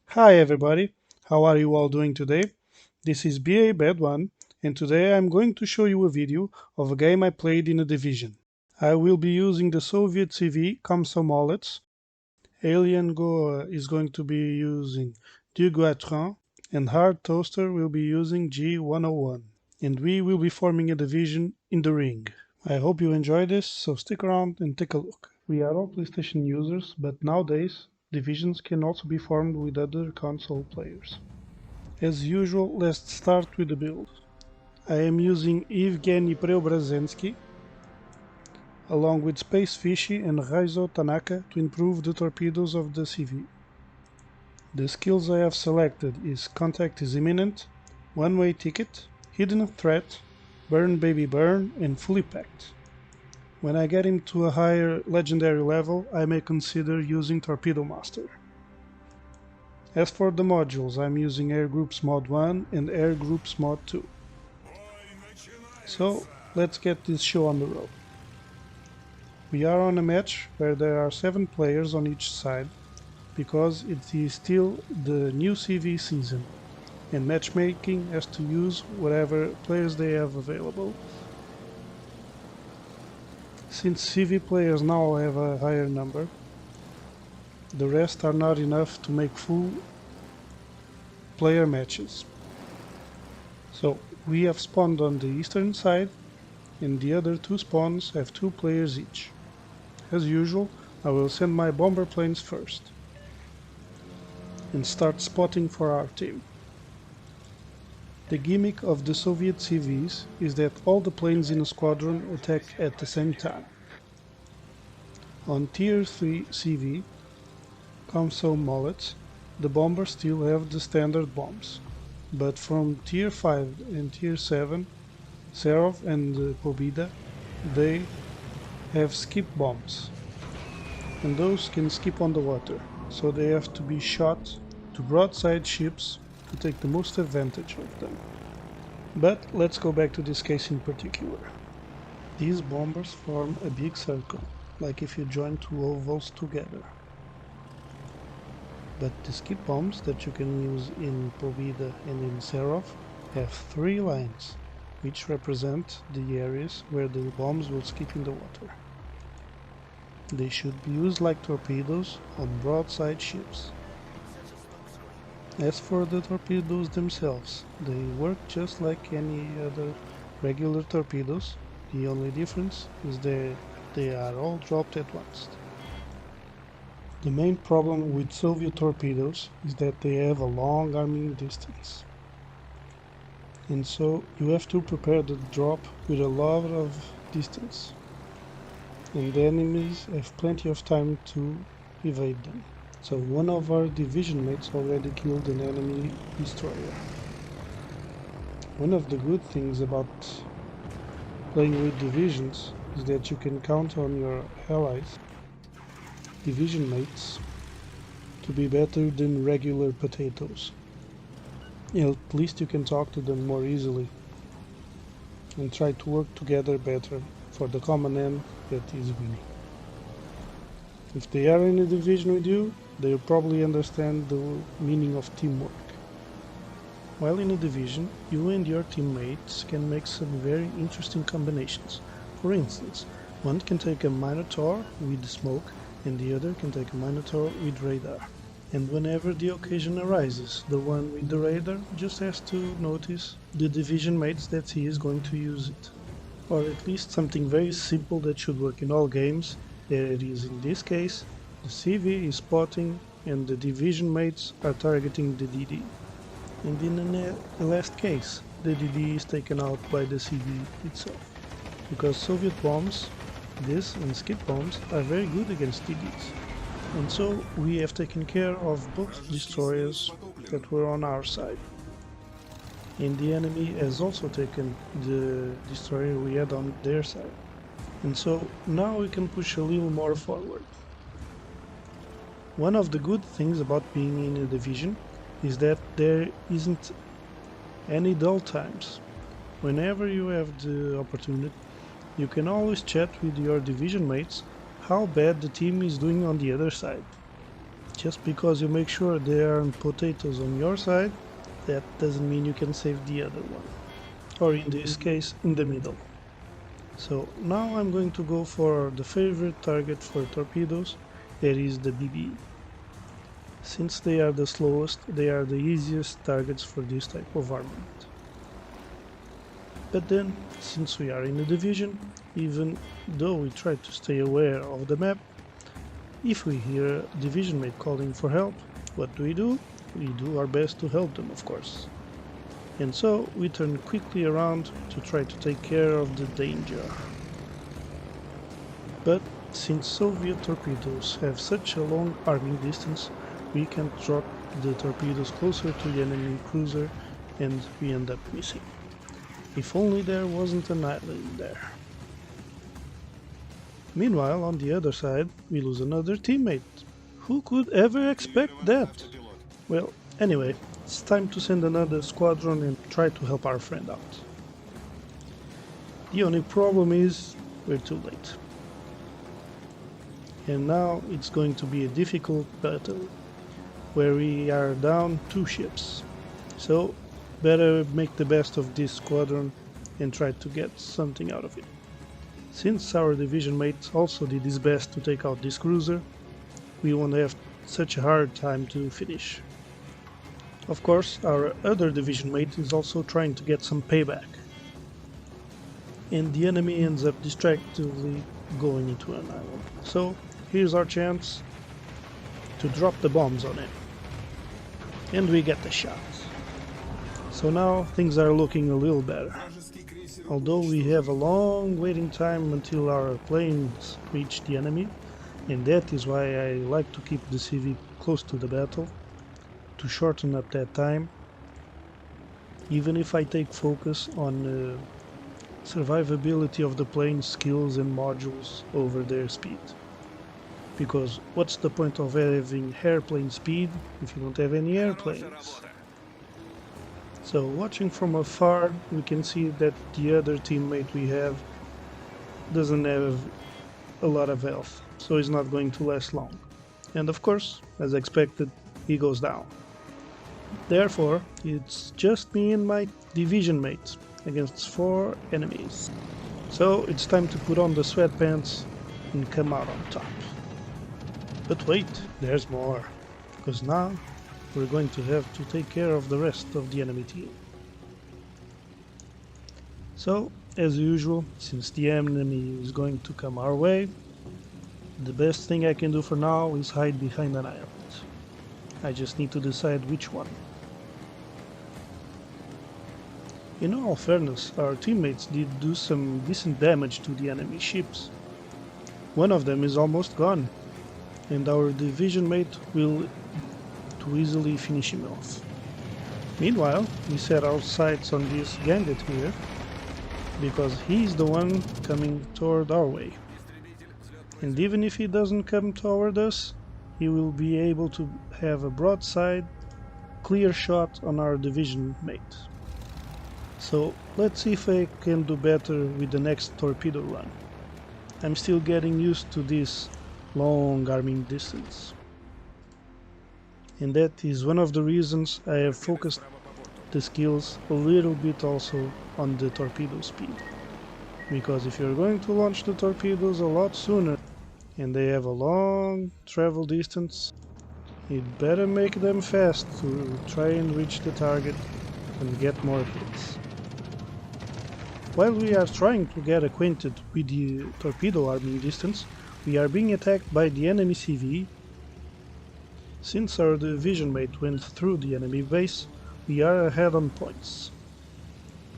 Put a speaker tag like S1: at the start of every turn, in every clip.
S1: Hi everybody, how are you all doing today? This is BA Bad One, and today I'm going to show you a video of a game I played in a Division. I will be using the Soviet CV Komsomolets, Alien Go is going to be using Divisão, and Hard Toaster will be using G101. And we will be forming a division in the ring. I hope you enjoy this, so stick around and take a look. We are all PlayStation users, but nowadays divisions can also be formed with other console players. As usual, let's start with the build. I am using Yevgeni Preobrazhensky along with Space Fishy and Raizo Tanaca to improve the torpedoes of the CV. The skills I have selected is Contact is Imminent, One-Way Ticket, Hidden Threat, Burn Baby Burn, and Fully Packed. When I get into a higher legendary level, I may consider using Torpedo Master. As for the modules, I'm using Air Groups Mod 1 and Air Groups Mod 2. So, let's get this show on the road. We are on a match where there are 7 players on each side, because it is still the new CV season, and matchmaking has to use whatever players they have available. Since CV players now have a higher number, the rest are not enough to make full player matches. So we have spawned on the eastern side, and the other 2 spawns have 2 players each. As usual, I will send my bomber planes first and start spotting for our team. The gimmick of the Soviet CVs is that all the planes in a squadron attack at the same time. On Tier 3 CV, Komsomolets, the bombers still have the standard bombs, but from Tier 5 and Tier 7, Serov and Pobeda, they have skip bombs, and those can skip on the water, so they have to be shot to broadside ships to take the most advantage of them. But let's go back to this case in particular. These bombers form a big circle, like if you join 2 ovals together. But the skip bombs that you can use in Pobeda and in Serov have 3 lines, which represent the areas where the bombs will skip in the water. They should be used like torpedoes on broadside ships. As for the torpedoes themselves, they work just like any other regular torpedoes. The only difference is that they are all dropped at once. The main problem with Soviet torpedoes is that they have a long arming distance, and so you have to prepare the drop with a lot of distance, and the enemies have plenty of time to evade them. So one of our division mates already killed an enemy destroyer. One of the good things about playing with divisions is that you can count on your allies, division mates, to be better than regular potatoes. At least you can talk to them more easily and try to work together better for the common end that is winning. If they are in a division with you, they'll probably understand the meaning of teamwork. While in a division, you and your teammates can make some very interesting combinations. For instance, one can take a Minotaur with smoke and the other can take a Minotaur with radar. And whenever the occasion arises, the one with the radar just has to notice the division mates that he is going to use it. Or at least something very simple that should work in all games. There it is in this case, the CV is spotting and the division mates are targeting the DD. And in the last case, the DD is taken out by the CV itself. Because Soviet bombs, this and skip bombs, are very good against DDs. And so we have taken care of both destroyers that were on our side. And the enemy has also taken the destroyer we had on their side. And so now we can push a little more forward. One of the good things about being in a division is that there isn't any dull times. Whenever you have the opportunity, you can always chat with your division mates how bad the team is doing on the other side. Just because you make sure there aren't potatoes on your side, that doesn't mean you can save the other one, or in this case, in the middle. So now I'm going to go for the favorite target for torpedoes, that is the BB. Since they are the slowest, they are the easiest targets for this type of armament. But then, since we are in a division, even though we try to stay aware of the map, if we hear a division mate calling for help, what do? We do our best to help them, of course. And so we turn quickly around to try to take care of the danger. But since Soviet torpedoes have such a long arming distance, we can drop the torpedoes closer to the enemy cruiser and we end up missing. If only there wasn't an island there. Meanwhile, on the other side, we lose another teammate. Who could ever expect that? Well, anyway, it's time to send another squadron and try to help our friend out. The only problem is, we're too late. And now it's going to be a difficult battle, where we are down 2 ships. So, better make the best of this squadron and try to get something out of it. Since our division mate also did his best to take out this cruiser, we won't have such a hard time to finish. Of course, our other division mate is also trying to get some payback. And the enemy ends up distractedly going into an island. So, here's our chance to drop the bombs on him. And we get the shot. So now things are looking a little better. Although we have a long waiting time until our planes reach the enemy, and that is why I like to keep the CV close to the battle, to shorten up that time, even if I take focus on survivability of the plane's skills and modules over their speed. Because what's the point of having airplane speed if you don't have any airplanes? So watching from afar, we can see that the other teammate we have doesn't have a lot of health, so he's not going to last long. And of course, as expected, he goes down. Therefore, it's just me and my division mate against 4 enemies. So it's time to put on the sweatpants and come out on top. But wait, there's more, because now we're going to have to take care of the rest of the enemy team. So, as usual, since the enemy is going to come our way, the best thing I can do for now is hide behind an island. I just need to decide which one. In all fairness, our teammates did do some decent damage to the enemy ships. One of them is almost gone, and our division mate will to easily finish him off. Meanwhile, we set our sights on this Gambit here, because he's the one coming toward our way. And even if he doesn't come toward us, he will be able to have a broadside, clear shot on our division mate. So let's see if I can do better with the next torpedo run. I'm still getting used to this long arming distance. And that is one of the reasons I have focused the skills a little bit also on the torpedo speed. Because if you're going to launch the torpedoes a lot sooner and they have a long travel distance, you'd better make them fast to try and reach the target and get more hits. While we are trying to get acquainted with the torpedo arming distance, we are being attacked by the enemy CV. Since our division mate went through the enemy base, we are ahead on points.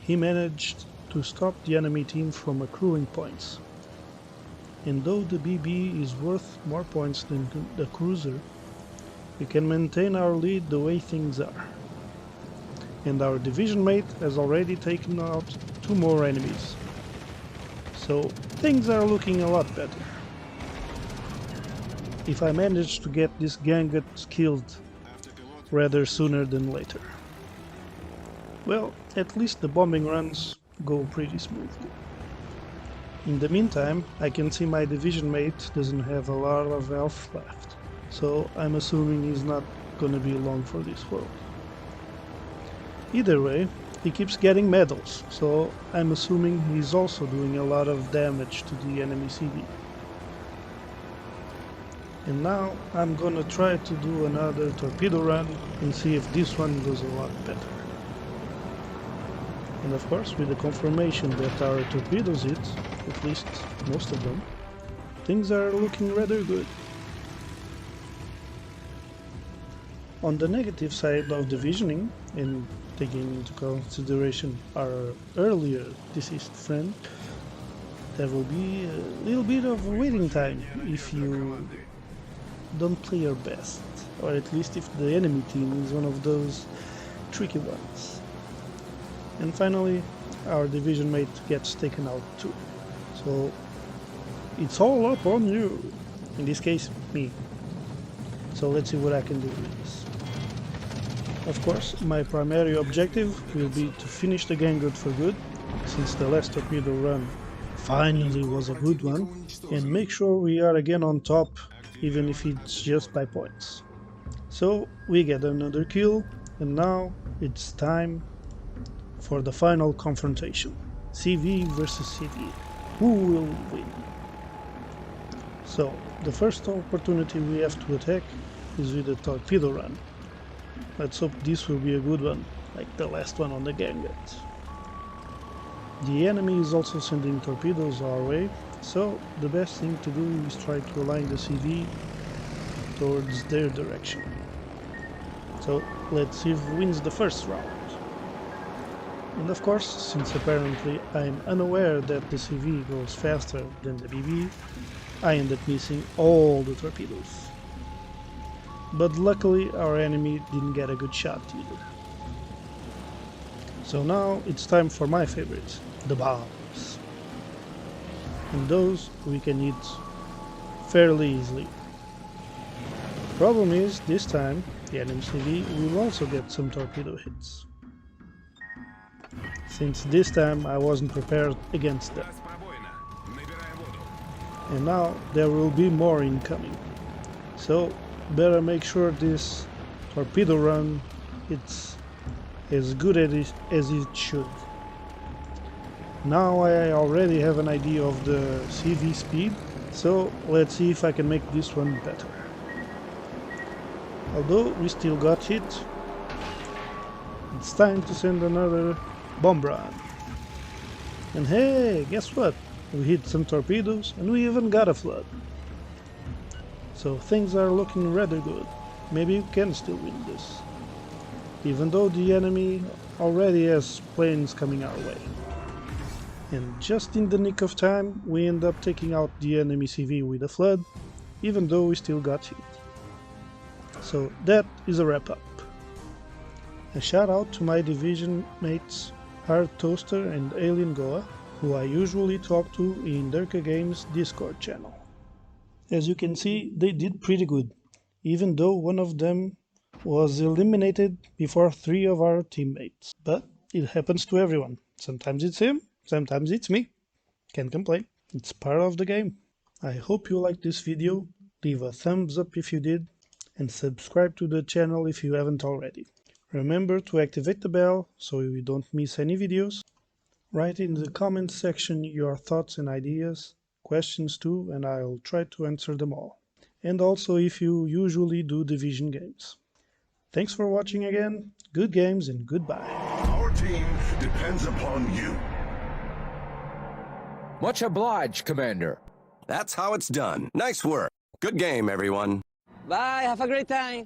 S1: He managed to stop the enemy team from accruing points. And though the BB is worth more points than the cruiser, we can maintain our lead the way things are. And our division mate has already taken out 2 more enemies. So things are looking a lot better. If I manage to get this Gangot killed rather sooner than later. Well, at least the bombing runs go pretty smoothly. In the meantime, I can see my division mate doesn't have a lot of health left, so I'm assuming he's not gonna be long for this world. Either way, he keeps getting medals, so I'm assuming he's also doing a lot of damage to the enemy CV. And now I'm gonna try to do another torpedo run and see if this one goes a lot better. And of course, with the confirmation that our torpedoes hit, at least most of them, things are looking rather good. On the negative side of divisioning, and taking into consideration our earlier deceased friend, there will be a little bit of waiting time if you don't play your best, or at least if the enemy team is one of those tricky ones. And finally, our division mate gets taken out too. So it's all up on you. In this case, me. So let's see what I can do with this. Of course, my primary objective will be to finish the game good for good, since the last torpedo run finally was a good one, and make sure we are again on top, even if it's just by points. So we get another kill, and now it's time for the final confrontation. CV versus CV. Who will win? So, the first opportunity we have to attack is with a torpedo run. Let's hope this will be a good one, like the last one on the Gangat. The enemy is also sending torpedoes our way, so the best thing to do is try to align the CV towards their direction. So let's see who wins the first round. And of course, since apparently I'm unaware that the CV goes faster than the BB, I end up missing all the torpedoes. But luckily our enemy didn't get a good shot either. So now it's time for my favorite, the bombs. And those we can hit fairly easily. Problem is, this time the enemy CV will also get some torpedo hits, since this time I wasn't prepared against them. And now there will be more incoming, so better make sure this torpedo run it's as good as it should. Now I already have an idea of the CV speed, so let's see if I can make this one better. Although we still got hit, it's time to send another bomb run. And hey, guess what? We hit some torpedoes and we even got a flood. So things are looking rather good. Maybe we can still win this, even though the enemy already has planes coming our way. And just in the nick of time, we end up taking out the enemy CV with a flood, even though we still got hit. So that is a wrap up. A shout out to my division mates Hard Toaster and Alien Goa, who I usually talk to in Durka Games Discord channel. As you can see, they did pretty good, even though one of them was eliminated before 3 of our teammates. But it happens to everyone. Sometimes it's him, sometimes it's me. Can't complain. It's part of the game. I hope you liked this video. Leave a thumbs up if you did, and subscribe to the channel if you haven't already. Remember to activate the bell so you don't miss any videos. Write in the comments section your thoughts and ideas, questions too, and I'll try to answer them all. And also if you usually do division games. Thanks for watching again, good games and goodbye.
S2: Our team depends upon you.
S3: Much obliged, Commander.
S4: That's how it's done. Nice work. Good game, everyone.
S5: Bye, have a great time.